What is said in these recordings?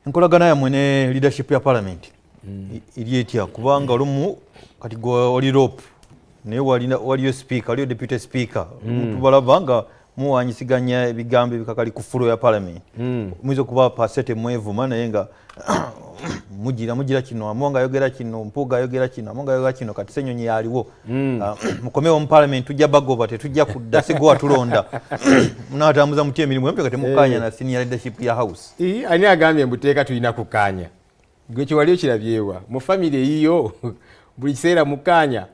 Enkolagana yammwe ne leadership ya parliament eri etya kubanga olumu kati oli rope naye waliyo speaker waliyo deputy speaker tubalaba nga muwanyisiganya ebigambo ebikakali ku fulo ya parliament muyinza okuba pasete mwevuma naye nga mugira kino amonga ayogera kino mpuga ayogera kino amonga ayogera kino kati Ssennyonyi yaliwo mukomewo mu parliament tujja bagoba tetujja kudda sigo watulonda munatambuza muti emirimu empya kati mukanya na senior leadership ya house ani agambye mbuteeka tulina kukanya gwe kiwali okirabyewa mu family eyiyo buli kiseera mukanya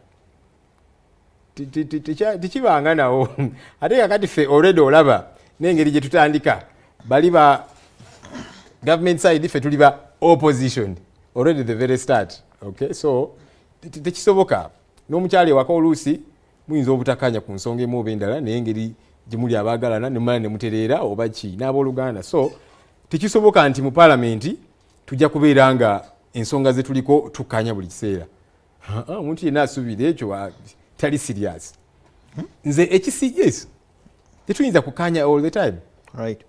tikibanga nawo ate kakati ffe already olaba n'engeri gye tutandika bali ba government side ffe tuli ba opposition already the very start. Okay, so tekisoboka n'omukyali ewaka oluusi muyinza obutakanya ku nsonga emu oba endala naye engeri gye muli abaagalana ne mumala ne mutereera oba ki n'abooluganda. So tekisoboka nti mu parliament tujja kubeera nga ensonga ze tuliko tukanya buli kiseera. Omuntu yenna asuubira ekyo tali serious. Nze ekisi yes tetuyinza kukanya all the time. Right.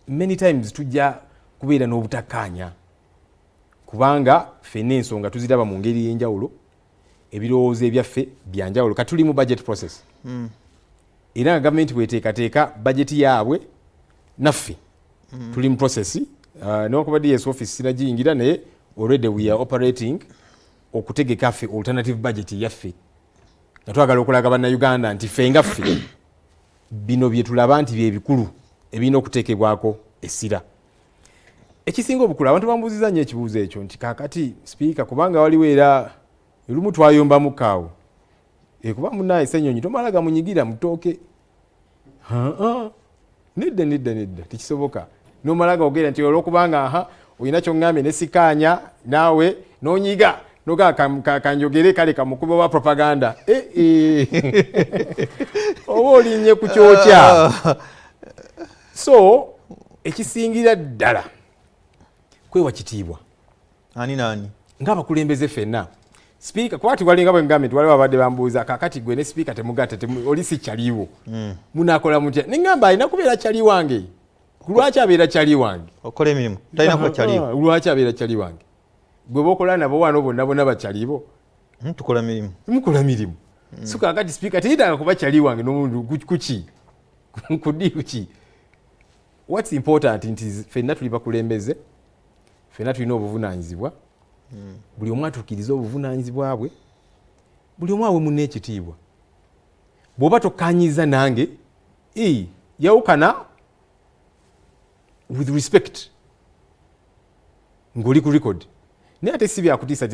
Many times tujja kubeera n'obutakanya kubanga ffenna ensonga tuziraba mu ngeri y'enjawulo, ebirowoozo ebyaffe byanjawulo. Katuli mu budget process. Era nga gavumenti bweteekateeka budget yaabwe naffe tuli mu process. N'okuba DS office sinagiyingira naye already we are operating okutegeka ffe alternative budget yaffe nga twagala okulaga bannayuganda nti ffe nga ffe bino bye tulaba nti bye bikulu ebirina okuteekebwako essira. Ekisinga obukulu abantu bambuuziza nnyo ekibuuzo ekyo nti kaakati Sipiika kubanga waliwo era olumu twayombamu kaawo kuba munnaye Ssennyonyi tomala gamunyigira mutooke. Nedda tekisoboka nomala gaogera nti olwokubanga olina kyongambye ne sikaanya naawe n'onyiga noga kanjogere kale kamukuba wa propaganda oba olinnye ku kyokya. So ekisingira ddala kwewa kitiibwa ani ng'abakulembeze ffenna. Sipiika kwati walinga bwe ngambe waliwo abadde bambuuza kaakati gwe ne Sipiika temugatta oli si Chaliwo munaakola mutya ne ngamba alina kubeera Chali wange. Lwaki abeera Chali wange? Okola emirimu talina kuba Chaliwo. Lwaki abeera Chali wange? Gwe bokola nabo wano bonna bachalibo tukola mirimu mukola mirimu. So kakati Sipiika teyetaaga kuba Chali wange n'omuntu kuki kudiru ki. What's important nti ffenna tuli bakulembeze, ffenna tulina obuvunaanyizibwa, buli omu atuukiriza obuvunaanyizibwa bwe, buli omu awe munne ekitiibwa. Bw'oba tokkanyiza nange yawukana with respect ng'oli ku record naye ate si byakutiisa